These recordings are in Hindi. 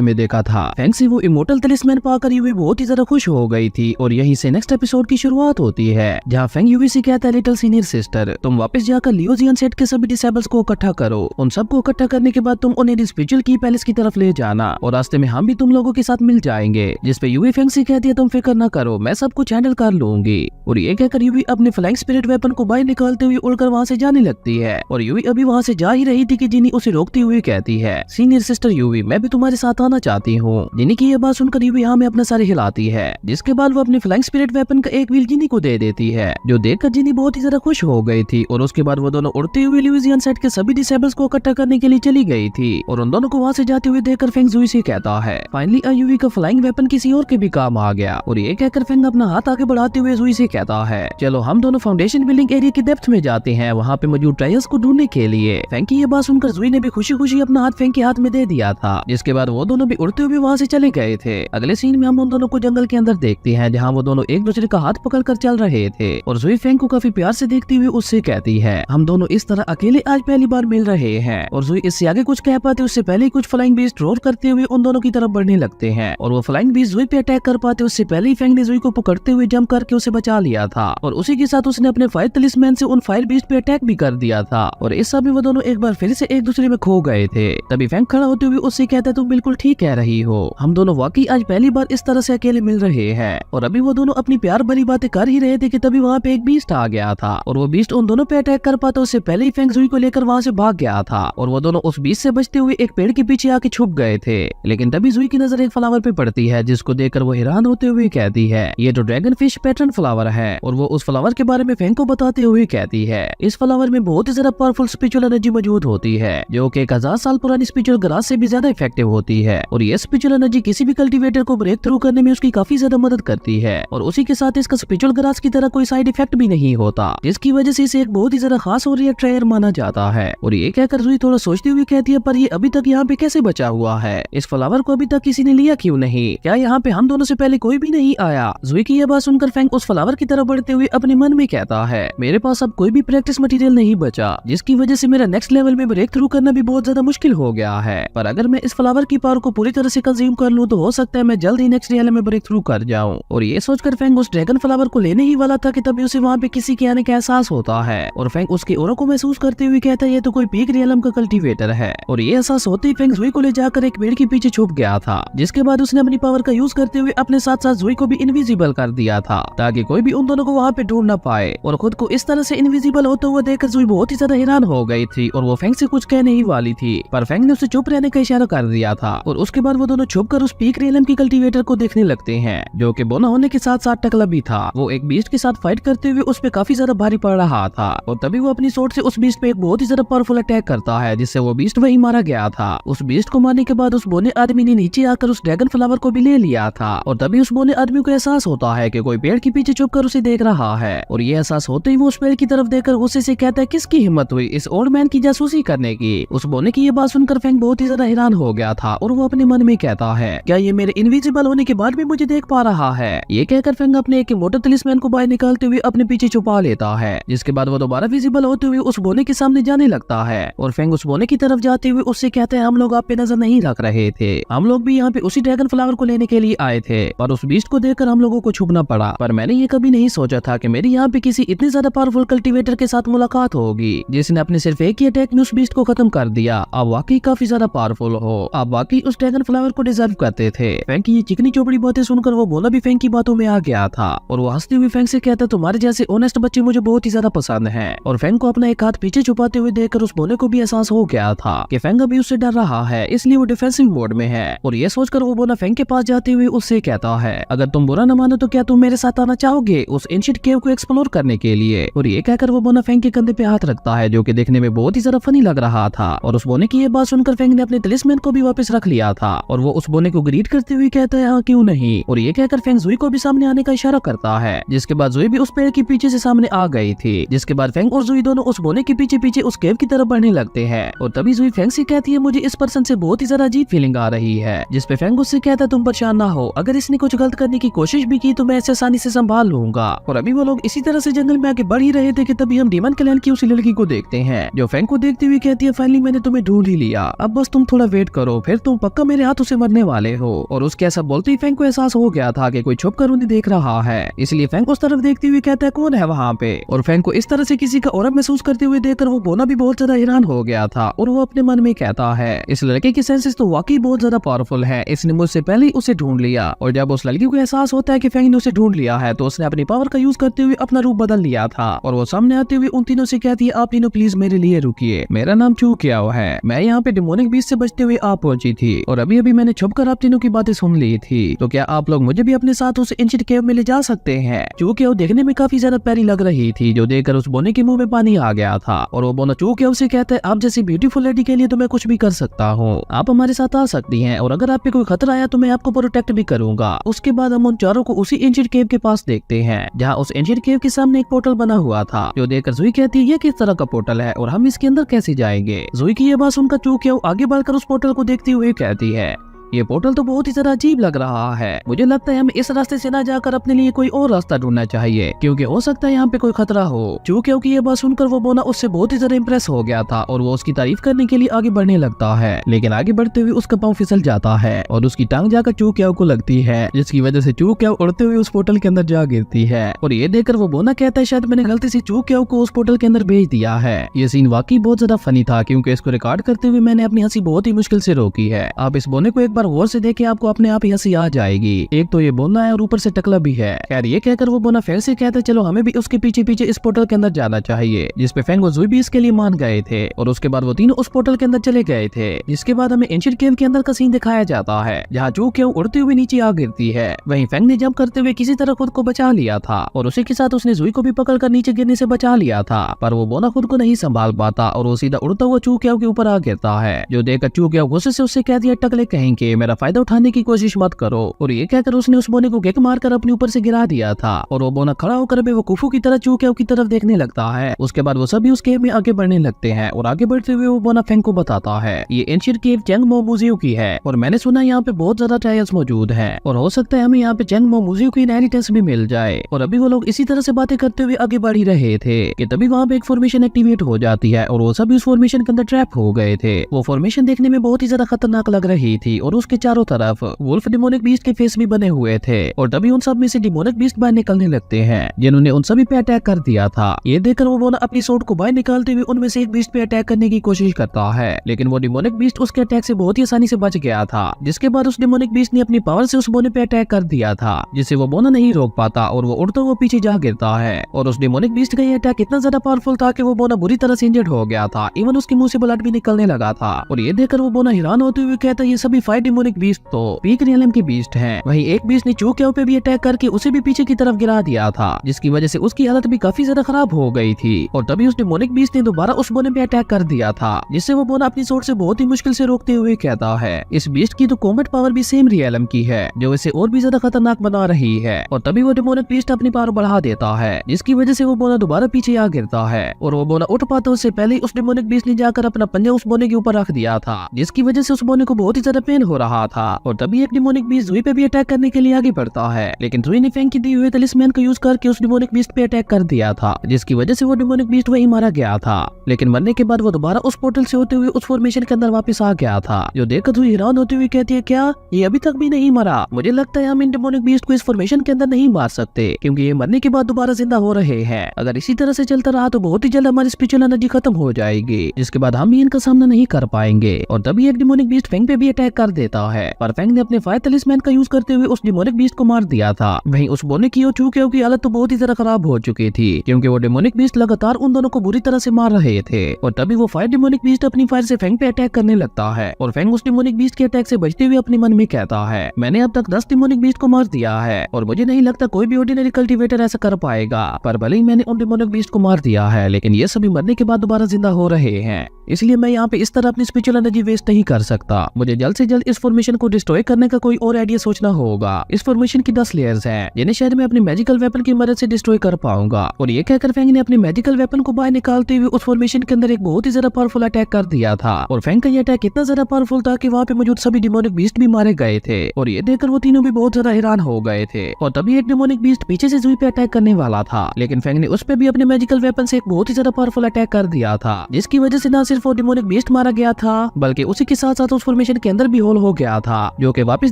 में देखा था। फेंग से वो इमोर्टल तलिस्मैन पाकर यूवी बहुत ही ज्यादा खुश हो गई थी और यहीं से नेक्स्ट एपिसोड की शुरुआत होती है, जहाँ फेंग यूवी से कहता है, लिटिल सीनियर सिस्टर, तुम वापस जाकर लियो जियन सेट के सभी डिसेबल्स को इकट्ठा करो। उन सबको इकट्ठा करने के बाद तुम उन्हें स्पिरिचुअल की पैलेस की तरफ ले जाना और रास्ते में हम भी तुम लोगों के साथ मिल जाएंगे। जिसपे यूवी फेंग से कहती है, तुम फिक्र न करो, मैं सब कुछ हैंडल कर लूंगी। और ये कहकर यूवी अपने फ्लाइंग स्पिरिट वेपन को बाहर निकालते हुए उड़कर वहाँ से जाने लगती है। और यूवी अभी वहाँ से जा ही रही थी कि जिनी उसे रोकती हुई कहती है, सीनियर सिस्टर यूवी, मैं भी तुम्हारे साथ आना चाहती हूँ। जिनी की ये बात सुनकर यूवी यहाँ में अपना सर हिलाती है, जिसके बाद वो अपने फ्लाइंग स्पिरिट वेपन का एक व्हील जिनी को दे देती है, जो देखकर जिनी बहुत ही ज्यादा खुश हो गई थी। और उसके बाद वो दोनों उड़ते हुए लियो जियन सेट के सभी डिसेबल्स को इकट्ठा करने के लिए चली गई थी। और उन दोनों को वहाँ से जाते हुए देखकर फेंग जुई से कहता है, फाइनली यूवी का फ्लाइंग वेपन किसी और के भी काम आ गया। और ये कहकर फेंग अपना हाथ आगे बढ़ाते हुए जुई से कहता है, चलो हम दोनों फाउंडेशन बिल्डिंग एरिया की डेप्थ में जाते हैं, वहाँ पे मौजूद ट्रायल्स को ढूंढने के लिए। फेंग की ये बात सुनकर जुई ने भी खुशी खुशी अपना हाथ फेंग के हाथ में दे दिया था, जिसके बाद वो दोनों भी उड़ते हुए वहाँ से चले गए थे। अगले सीन में हम उन दोनों को जंगल के अंदर देखते हैं, जहाँ वो दोनों एक दूसरे का हाथ पकड़ कर चल रहे थे। और जुई फेंग को काफी प्यार से देखती हुई उससे कहती है, हम दोनों इस तरह अकेले आज पहली बार मिल रहे हैं। और जुई इससे आगे कुछ कह पाते उससे पहले ही कुछ फ्लाइंग बीस्ट रोर करते हुए उन दोनों की तरफ बढ़ने लगते हैं। और वो फ्लाइंग बीस्ट जुई पे अटैक कर पाते उससे पहले ही फेंग ने जुई को पकड़ते हुए जंप करके उसे बचा लिया था। और उसी के साथ उसने अपने फायर तलिस्मैन से उन फायर बीस्ट पे अटैक भी कर दिया था। और इस सब में वो दोनों एक बार फिर से एक दूसरे में खो गए थे। तभी फेंग खड़ा होते हुए उससे कहता है, तुम बिल्कुल ठीक कह रही हो, हम दोनों वाकई आज पहली बार इस तरह से अकेले मिल रहे हैं। और अभी वो दोनों अपनी प्यार भरी बातें कर ही रहे थे कि तभी वहाँ पे एक बीस्ट आ गया था। और वो बीस्ट उन दोनों पे अटैक कर पाता उससे पहले ही फेंग जुई को लेकर वहाँ से भाग गया था। और वो दोनों उस बीस्ट से बचते हुए एक पेड़ के पीछे आके छुप गए थे। लेकिन तभी जुई की नजर एक फ्लावर पे पड़ती है, जिसको देखकर वो हैरान होते हुए कहती है, ये तो ड्रैगन फिश पैटर्न फ्लावर है। और वो उस फ्लावर के बारे में फेंग को बताते हुए कहती है, इस फ्लावर में बहुत ही ज्यादा पावरफुल स्पिरिचुअल एनर्जी मौजूद होती है, जो कि 1000 साल पुरानी स्पिरिचुअल ग्रास से भी ज्यादा इफेक्टिव होती है। और ये स्पिरिचुअल एनर्जी किसी भी कल्टीवेटर को ब्रेक थ्रू करने में उसकी काफी ज्यादा मदद करती है। और उसी के साथ इसका स्पिरिचुअल ग्रास की तरह कोई साइड इफेक्ट भी नहीं होता, जिसकी वजह से इसे एक बहुत ही ज्यादा खास और रेयर ट्रायर माना जाता है। और ये कहकर जुई थोड़ा सोचती हुई कहती है, पर ये अभी तक यहाँ पे कैसे बचा हुआ है? इस फ्लावर को अभी तक किसी ने लिया क्यों नहीं? क्या यहाँ पे हम दोनों से पहले कोई भी नहीं आया? जुई की यह बात सुनकर फेंग उस फ्लावर की तरफ बढ़ते हुए अपने मन में कहता है, मेरे पास अब कोई भी प्रैक्टिस मटेरियल नहीं बचा, जिसकी वजह से मेरा नेक्स्ट लेवल में ब्रेक थ्रू करना भी बहुत ज्यादा मुश्किल हो गया है। पर अगर मैं इस फ्लावर की पावर को पूरी तरह से कंज्यूम कर लूं तो हो सकता है मैं जल्द ही नेक्स्ट लेवल में ब्रेक थ्रू कर जाऊं। और ये सोचकर फेंग उस ड्रैगन फ्लावर को लेने ही वाला था कि तभी उसे वहाँ पे किसी के आने का एहसास होता है। और फेंग उसके औरों को महसूस करते हुए कहता है, ये तो कोई पीक रियलम का कल्टीवेटर है। और ये एहसास होते ही फेंग जुई को ले जाकर एक पेड़ के पीछे छुप गया था, जिसके बाद उसने अपनी पावर का यूज करते हुए अपने साथ साथ जुई को भी इनविजिबल कर दिया था, ताकि कोई भी उन दोनों को वहाँ पे ढूंढ न पाए। और खुद को इस तरह से इनविजिबल होते हुए देखकर जुई बहुत ही ज्यादा हैरान हो गई थी। और वो फेंग से कुछ कहने ही वाली थी, पर फेंग ने उसे चुप रहने का इशारा कर दिया था। और उसके बाद वो दोनों छुपकर उस पीक रियलम की कल्टीवेटर को देखने लगते हैं, जो कि बोना होने के साथ साथ टकला भी था। वो एक बीस्ट के साथ फाइट करते हुए उस पे काफी ज्यादा भारी पड़ रहा था। और तभी वो अपनी सोर्ट से उस बीस्ट पे एक बहुत ही ज्यादा पावरफुल अटैक करता है, जिससे वो बीस्ट वही मारा गया था। उस बीस्ट को मारने के बाद उस बोने आदमी ने नीचे आकर उस ड्रैगन फ्लावर को भी ले लिया था। और तभी उस बोने आदमी को एहसास होता है कि कोई पेड़ के पीछे छुपकर उसे देख रहा है। और ये एहसास होते ही वो उस पेड़ की तरफ देखकर गुस्से से कहता है, किसकी हिम्मत हुई इस ओल्ड मैन की जासूसी करने की? उस बोने की ये बात सुनकर फेंग बहुत ही ज्यादा हैरान हो गया था। और वो अपने मन में कहता है, क्या ये मेरे इनविजिबल होने के बाद भी मुझे देख पा रहा है? ये कहकर फेंग अपने एक मोटर तलिस्मैन को बाहर निकालते हुए अपने पीछे छुपा लेता है, जिसके बाद वो दोबारा विजिबल होते हुए उस बोने के सामने जाने लगता है। और फेंग उस बोने की तरफ जाते हुए उससे कहते हैं, हम लोग आप पे नजर नहीं रख रहे थे, हम लोग भी यहाँ पे उसी ड्रैगन फ्लावर को लेने के लिए आए थे, और उस बीस्ट को देखकर हम लोगों को छुपना पड़ा। पर मैंने ये कभी नहीं सोचा था कि मेरी यहाँ पे किसी इतने ज्यादा पावरफुल कल्टीवेटर के साथ मुलाकात होगी, जिसने अपने सिर्फ एक ही अटैक में उस बीस्ट को खत्म कर दिया। आप वाकई काफी ज्यादा पावरफुल हो, आप वाकई उस ड्रैगन फ्लावर को डिजर्व करते थे। फेंग की ये चिकनी चौपड़ी बातें सुनकर वो बोला भी फेंग की बातों में आ गया था। और वो हंसते हुए फेंग से कहता, तुम्हारे जैसे ऑनेस्ट बच्चे मुझे बहुत ही ज्यादा पसंद हैं। और फेंग को अपना एक हाथ पीछे छुपाते हुए देखकर उस बोने को भी एहसास हो गया था कि फेंग अभी उससे डर रहा है, इसलिए वो डिफेंसिव मोड में है। और ये सोचकर वो बोना फेंग के पास जाते हुए उससे कहता है, अगर तुम बुरा न मानो तो क्या तुम मेरे साथ आना चाहोगे उस एंशिएंट केव को एक्सप्लोर करने के लिए? और ये कहकर वो बोना फेंग के कंधे पे हाथ रखता है, जो कि देखने में बहुत ही ज्यादा फनी लग रहा था। और उस बोने की ये बात सुनकर फेंग ने अपने तलिस्मैन को भी वापस रख लिया था। और वो उस बोने को ग्रीट करते हुए कहता है, हाँ क्यों नहीं। और ये कहकर फेंग जुई को भी सामने आने का इशारा करता है, जिसके बाद जुई भी उस पेड़ के पीछे से सामने आ गई थी। जिसके बाद फेंग और जुई दोनों उस बोने के पीछे पीछे उस केव की तरफ बढ़ने लगते हैं। और तभी जुई फेंग से कहती है, मुझे इस पर्सन से बहुत ही ज्यादा अजीब फीलिंग आ रही है। जिसपे फेंग उससे कहता है, तुम परेशान ना हो, अगर इसने कुछ गलत करने की कोशिश भी की तो मैं ऐसे आसानी से संभाल लूंगा। और अभी वो लोग इसी तरह से जंगल में आगे बढ़ ही रहे थे कि तभी हम डीमन क्लैन की उस लड़की को देखते हैं, जो फेंग को देखते हुए कहती है, फाइनली मैंने तुम्हें ढूंढ ही लिया, अब बस तुम थोड़ा वेट करो, फिर तुम पक्का मेरे हाथों से मरने वाले हो। और उसके ऐसा बोलते ही फैंग को एहसास हो गया था कि कोई छुप कर उन्हें देख रहा है, इसलिए फैंग उस तरफ देखते हुए कहता है कौन है वहाँ पे। और फैंग को इस तरह से किसी का ऑरा महसूस करते हुए देखकर वो बोना भी बहुत ज्यादा हैरान हो गया था और वो अपने मन में कहता है इस लड़के की सेंसेस तो वाकई बहुत ज्यादा पावरफुल है, इसने मुझसे पहले ही उसे ढूंढ लिया। और जब उस लड़की को एहसास होता है कि फैंग ने उसे ढूंढ लिया है तो उसने अपनी पावर का यूज करते हुए अपना रूप बदल लिया था और वो सामने आते हुए उन तीनों से कहती है आप तीनों प्लीज मेरे लिए रुकिए, मेरा नाम चू क्याओ है, मैं यहाँ पे डिमोनिक बीस्ट से बचते हुए आ पहुंची थी और अभी अभी मैंने छुपकर आप तीनों की बातें सुन ली थी, तो क्या आप लोग मुझे भी अपने साथ उस एंशिएंट केव में ले जा सकते हैं। चू क्याओ देखने में काफी ज्यादा प्यारी लग रही थी, जो देखकर उस बोने के मुंह में पानी आ गया था और वो बोना चू क्याओ से कहता है आप जैसी ब्यूटीफुल लेडी के लिए तो मैं कुछ भी कर सकता हूँ, आप हमारे साथ आ सकती हैं और अगर आप पे कोई खतरा आया तो मैं आपको प्रोटेक्ट भी करूंगा। उसके बाद हम उन चारों को उसी एंशिएंट केव के पास देखते हैं जहाँ उस एंशिएंट केव के सामने एक पोर्टल बना हुआ था, जो देखकर जुई कहती है ये किस तरह का पोर्टल है और हम इसके अंदर कैसे जाएंगे। जुई की ये बात सुनकर चू क्याओ आगे बढ़कर उस पोर्टल को देखते हुए कहती है ये पोर्टल तो बहुत ही ज्यादा अजीब लग रहा है, मुझे लगता है हमें इस रास्ते से ना जाकर अपने लिए कोई और रास्ता ढूंढना चाहिए क्योंकि हो सकता है यहाँ पे कोई खतरा हो। चू क्याओ की ये बात सुनकर वो बोना उससे बहुत ही ज्यादा इंप्रेस हो गया था और वो उसकी तारीफ करने के लिए आगे बढ़ने लगता है, लेकिन आगे बढ़ते हुए उसका पाँव फिसल जाता है और उसकी टांग जाकर चू क्याओ को लगती है, जिसकी वजह से चू क्याओ उड़ते हुए उस पोर्टल के अंदर जा गिरती है। और ये देखकर वो बोना कहता है शायद मैंने गलती से चू क्याओ को उस पोर्टल के अंदर भेज दिया है। ये सीन वाकई बहुत ज्यादा फनी था क्योंकि इसको रिकॉर्ड करते हुए मैंने अपनी हंसी बहुत ही मुश्किल से रोकी है। आप इस बोने को एक बार गौर से देखें, आपको अपने आप ही हंसी आ जाएगी। एक तो ये बोना है और ऊपर से टकला भी है। खैर ये कहकर वो बोना फिर से कहता है चलो हमें भी उसके पीछे पीछे इस पोर्टल के अंदर जाना चाहिए, जिसपे फैंग और जुई भी इसके लिए मान गए थे और उसके बाद वो तीनों उस पोर्टल के अंदर चले गए थे। इसके बाद हमें एंशिएंट केव के अंदर का सीन दिखाया जाता है जहाँ चू क्याओ उड़ते हुए नीचे आ गिरती है। वहीं फैंग ने जंप करते हुए किसी तरह खुद को बचा लिया था और उसी के साथ उसने जुई को भी पकड़कर नीचे गिरने से बचा लिया था, पर वो बोना खुद को नहीं संभाल पाता और वो सीधा उड़ता हुआ चू क्याओ के ऊपर आ गिरता है, जो देखकर चू क्याओ गुस्से से उससे कह दिया टकले कहीं के मेरा फायदा उठाने की कोशिश मत करो। और ये कहकर उसने उस बोने को किक मारकर अपने ऊपर से गिरा दिया था और वो बोना खड़ा होकर बेवकूफों की तरह चू क्याओ की तरफ देखने लगता है। उसके बाद वो सभी उस केव में आगे बढ़ने लगते हैं और आगे बढ़ते हुए वो बोना फैंग को बताता है ये एंशिएंट केव चेंग मो म्यूजियम की है और मैंने सुना यहाँ पे बहुत ज्यादा ट्रायल्स मौजूद हैं और हो सकता है हमें यहाँ पे चेंग मो म्यूजियम की इनहेरिटेंस भी मिल जाए। और अभी वो लोग इसी तरह से बातें करते हुए आगे बढ़ ही रहे थे कि तभी वहाँ पे एक फॉर्मेशन एक्टिवेट हो जाती है और वो सभी उस फॉर्मेशन के अंदर ट्रैप हो गए थे। वो फॉर्मेशन देखने में बहुत ही ज्यादा खतरनाक लग रही थी और उसके चारों तरफ वुल्फ डिमोनिक बीस्ट के फेस भी बने हुए थे और तभी उन सब में से डिमोनिक बीस्ट बाहर निकलने लगते हैं जिन्होंने उन सभी पे अटैक कर दिया था। ये देखकर वो बोना अपनी सोर्ड को बाहर निकालते हुए उनमें से एक बीस्ट पे अटैक करने की कोशिश करता है, लेकिन वो डिमोनिक बीस्ट उसके अटैक से बहुत ही आसानी से बच गया था। जिसके बाद उस डिमोनिक बीस्ट ने अपनी पावर से उस बोने पे अटैक कर दिया था जिसे वो बोना नहीं रोक पाता और वो उड़ता हुआ पीछे जा गिरता है। और उस डिमोनिक बीस्ट का ये अटैक इतना ज्यादा पावरफुल था कि वो बोना बुरी तरह से इंजर्ड हो गया था, इवन उसके मुंह से ब्लड भी निकलने लगा था। और ये देखकर वो बोना हैरान होते हुए कहता है ये सभी 5 डिमोनिक बीस्ट तो पीक रियलम के बीस्ट हैं। वहीं एक बीस्ट ने चू क्याओ पे भी अटैक करके उसे भी पीछे की तरफ गिरा दिया था, जिसकी वजह से उसकी हालत भी काफी ज्यादा खराब हो गई थी। और तभी उस डिमोनिक बीस्ट ने दोबारा उस बोने पे अटैक कर दिया था, जिससे वो बोना अपनी सोर्ड से बहुत ही मुश्किल से रोकते हुए कहता है इस बीस्ट की तो कॉम्बैट पावर भी सेम रियलम की है, जो इसे और भी ज्यादा खतरनाक बना रही है। और तभी वो डिमोनिक बीस्ट अपनी पावर बढ़ा देता है, जिसकी वजह से वो बोना दोबारा पीछे आ गिरता है और वो बोना उठ पाता उससे पहले उस डिमोनिक बीस्ट ने जाकर अपना पंजा उस बोने के ऊपर रख दिया था, जिसकी वजह से उस बोने को बहुत ही ज्यादा पेन हो रहा था। और तभी एक डिमोनिक बीस्ट जुई पे भी अटैक करने के लिए आगे बढ़ता है, लेकिन जुई ने फैंग की दी हुए तलिस्मैन का यूज करके उस डिमोनिक बीस्ट पे अटैक कर दिया था, जिसकी वजह से वो डिमोनिक बीस्ट वहीं मारा गया था। लेकिन मरने के बाद वो दोबारा उस पोर्टल से होते हुए उस फॉर्मेशन के अंदर वापस आ गया था, जो देखकर जुई हैरान होती हुई कहती है क्या ये अभी तक भी नहीं मरा? मुझे लगता है हम इन डिमोनिक बीस्ट को इस फॉर्मेशन के अंदर नहीं मार सकते, क्योंकि ये मरने के बाद दोबारा जिंदा हो रहे हैं। अगर इसी तरह से चलता रहा तो बहुत ही जल्द हमारी स्पिरिचुअल एनर्जी खत्म हो जाएगी, जिसके बाद हम भी इनका सामना नहीं कर पाएंगे। और तभी एक डिमोनिक बीस्ट फैंग पे भी अटैक कर देता है, पर फैंग ने अपने फायर तलिस्मैन का यूज करते हुए उस डिमोनिक बीस्ट को मार दिया था। वहीं उस बोने की और चू क्याओ की हालत तो बहुत ही ज्यादा खराब हो चुकी थी, क्योंकि वो डिमोनिक बीस्ट लगातार उन दोनों को बुरी तरह से मार रहे थे। और तभी वो फायर डिमोनिक बीस्ट अपनी फायर से फैंग पे अटैक करने लगता है, और फैंग उस डिमोनिक बीस्ट के अटैक से बचते हुए अपने मन में कहता है मैंने अब तक 10 डिमोनिक बीस्ट को मार दिया है और मुझे नहीं लगता कोई भी ऑर्डिनरी कल्टीवेटर ऐसा कर पाएगा। पर भले ही मैंने उन डिमोनिक बीस्ट को मार दिया है, लेकिन ये सभी मरने के बाद दोबारा जिंदा हो रहे हैं, इसलिए मैं यहाँ पे इस तरह अपनी स्पिरिचुअल एनर्जी वेस्ट नहीं कर सकता। मुझे जल्द से जल्द इस फॉर्मेशन को डिस्ट्रॉय करने का कोई और आइडिया सोचना होगा। इस फॉर्मेशन की 10 लेयर्स हैं, जिन्हें शायद मैं अपनी मैजिकल वेपन की मदद से डिस्ट्रॉय कर पाऊंगा। और ये कहकर फैंग ने अपनी मैजिकल वेपन को बाहर निकालते हुए उस फॉर्मेशन के अंदर एक बहुत ही ज्यादा पावरफुल अटैक कर दिया था। और फैंग का ये अटैक इतना ज्यादा पावरफुल था कि वहाँ पे मौजूद सभी डिमोनिक बीस्ट भी मारे गए थे, और ये देखकर वो तीनों भी बहुत ज्यादा हैरान हो गए थे। और तभी एक डिमोनिक बीस्ट पीछे से जुई पे अटैक करने वाला था, लेकिन फैंग ने उस पे भी अपने मैजिकल वेपन से एक बहुत ही ज्यादा पावरफुल अटैक कर दिया था, जिसकी वजह से न सिर्फ वो डिमोनिक बीस्ट मारा गया था, बल्कि उसी के साथ साथ उस फॉर्मेशन के अंदर भी होल हो गया था, जो कि वापस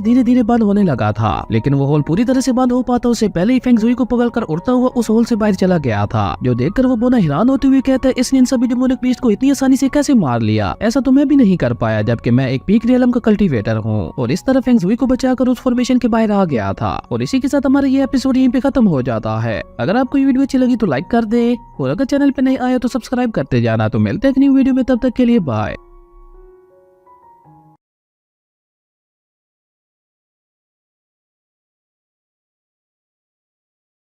धीरे धीरे बंद होने लगा था। लेकिन वो होल पूरी तरह से बंद हो पाता उससे पहले ही फेंग जुई को पकड़कर उड़ता हुआ उस होल से बाहर चला गया था, जो देखकर वो बोना हैरान होते हुए कहता है इसने इन सभी डिमोनिक बीस्ट को इतनी आसानी से कैसे मार लिया, ऐसा तो मैं भी नहीं कर पाया, जबकि मैं एक पीक रियलम का कल्टीवेटर हूँ। और इस तरह फेंग जुई को बचाकर उस फॉर्मेशन के बाहर आ गया था। और इसी के साथ हमारा ये एपिसोड यहीं पे खत्म हो जाता है। अगर आपको ये वीडियो अच्छी लगी तो लाइक कर दे, और अगर चैनल पे नए आए तो सब्सक्राइब करते जाना। तो मिलते हैं एक न्यू वीडियो में, तब तक के लिए बाय।